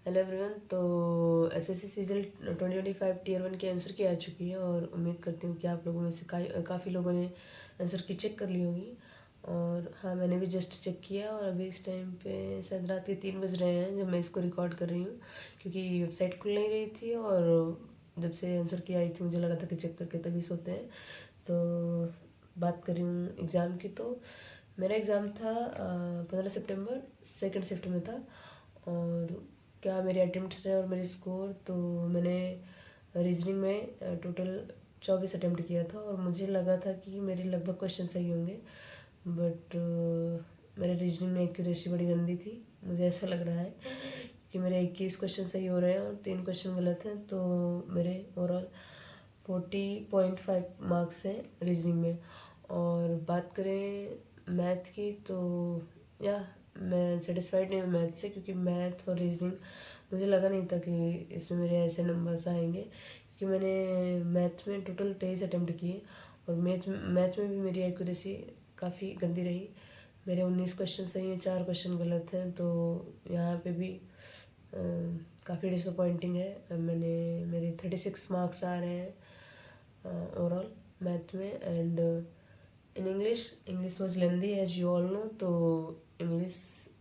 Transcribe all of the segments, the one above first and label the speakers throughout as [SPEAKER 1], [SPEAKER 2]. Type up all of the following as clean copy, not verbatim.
[SPEAKER 1] Hello everyone. तो SSC season 2025 tier 1 की answer की आ चुकी है और उम्मीद करती हूँ कि आप लोगों में से काफ़ी लोगों ने आंसर की चेक कर ली होगी। और हाँ, मैंने भी जस्ट चेक किया और अभी इस टाइम पे शायद रात के 3 बज रहे हैं जब मैं इसको रिकॉर्ड कर रही हूँ, क्योंकि वेबसाइट खुल नहीं रही थी और जब से आंसर की आई थी मुझे लगा था कि चेक करके तभी सोते हैं। तो बात कर रही हूँ एग्ज़ाम की। तो मेरा एग्ज़ाम था 15 सितंबर, सेकेंड शिफ्ट में था। और क्या मेरे अटेम्प्ट्स रहे और मेरे स्कोर, तो मैंने रीजनिंग में टोटल 24 अटेम्प्ट किया था और मुझे लगा था कि मेरे लगभग क्वेश्चन सही होंगे। बट मेरे रीजनिंग में एक्यूरेसी बड़ी गंदी थी, मुझे ऐसा लग रहा है कि मेरे 21 क्वेश्चन सही हो रहे हैं और 3 क्वेश्चन गलत हैं। तो मेरे ओवरऑल 40.5 मार्क्स हैं रीजनिंग में। और बात करें मैथ की, तो या मैं सेटिस्फाइड नहीं हूँ मैथ से, क्योंकि मैथ और रीजनिंग मुझे लगा नहीं था कि इसमें मेरे ऐसे नंबर्स आएंगे, क्योंकि मैंने मैथ में टोटल 23 अटेम्प्ट किए और मैथ में भी मेरी एक्यूरेसी काफ़ी गंदी रही। मेरे 19 क्वेश्चन सही हैं, 4 क्वेश्चन गलत हैं। तो यहाँ पे भी काफ़ी डिसअपॉइंटिंग है। मेरे 36 मार्क्स आ रहे हैं ओवरऑल मैथ में। And in English was lengthy as you all know. तो इंग्लिश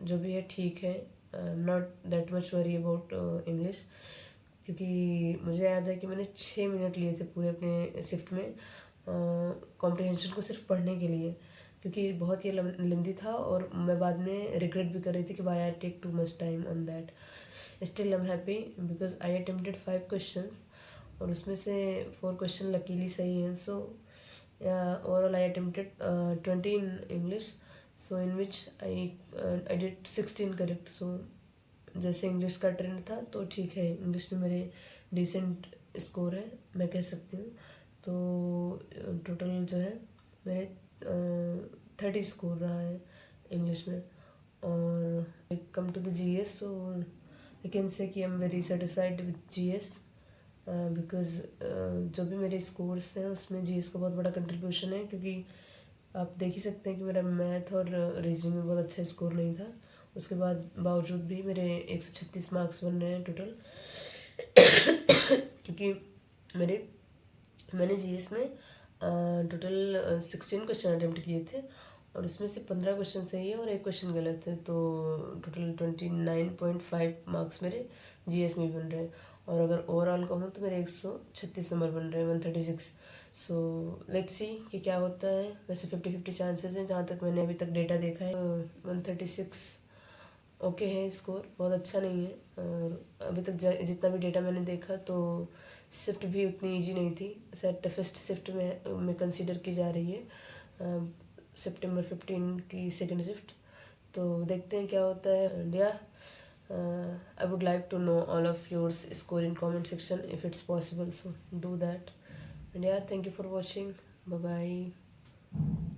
[SPEAKER 1] जो भी है ठीक है, not that much worry about English, क्योंकि मुझे याद है कि मैंने 6 मिनट लिए थे पूरे अपने शिफ्ट में कॉम्प्रिहेंशन को सिर्फ पढ़ने के लिए, क्योंकि बहुत ही लेंदी था और मैं बाद में रिग्रेट भी कर रही थी कि why I take too much time on that. Still I am happy because I attempted 5 questions और उसमें से 4 क्वेश्चन लकीली सही हैं। So overall I attempted 20 in English, so in which I did 16 correct. So जैसे English का trend था तो ठीक है, इंग्लिश में मेरे डिसेंट स्कोर है मैं कह सकती हूँ। तो टोटल जो है मेरे 30 स्कोर रहा है इंग्लिश में। और come to the GS, so I can say कि I am very satisfied with GS, because जो भी मेरे स्कोर्स हैं उसमें जीएस का बहुत बड़ा कंट्रीब्यूशन है, क्योंकि आप देख ही सकते हैं कि मेरा मैथ और रीजनिंग में बहुत अच्छा स्कोर नहीं था। उसके बावजूद भी मेरे 136 मार्क्स बन रहे हैं टोटल क्योंकि मैंने जीएस में टोटल 16 क्वेश्चन अटेम्प्ट किए थे और उसमें से 15 क्वेश्चन सही है और 1 क्वेश्चन गलत है। तो टोटल 29.5 मार्क्स मेरे जीएस में बन रहे हैं। और अगर ओवरऑल कहूँ तो मेरे 136 नंबर बन रहे हैं, 136। सो लेट्स सी कि क्या होता है। वैसे 50-50 चांसेस हैं जहाँ तक मैंने अभी तक डेटा देखा है। 136 ओके है, स्कोर बहुत अच्छा नहीं है। और अभी तक जितना भी डेटा मैंने देखा तो शिफ्ट भी उतनी इजी नहीं थी, शायद टफेस्ट शिफ्ट में कंसीडर की जा रही है सितंबर 15 की सेकंड शिफ्ट। तो देखते हैं क्या होता है। India, I would like to know all of yours score in comment section if it's possible, so do that. India, thank you for watching, bye bye.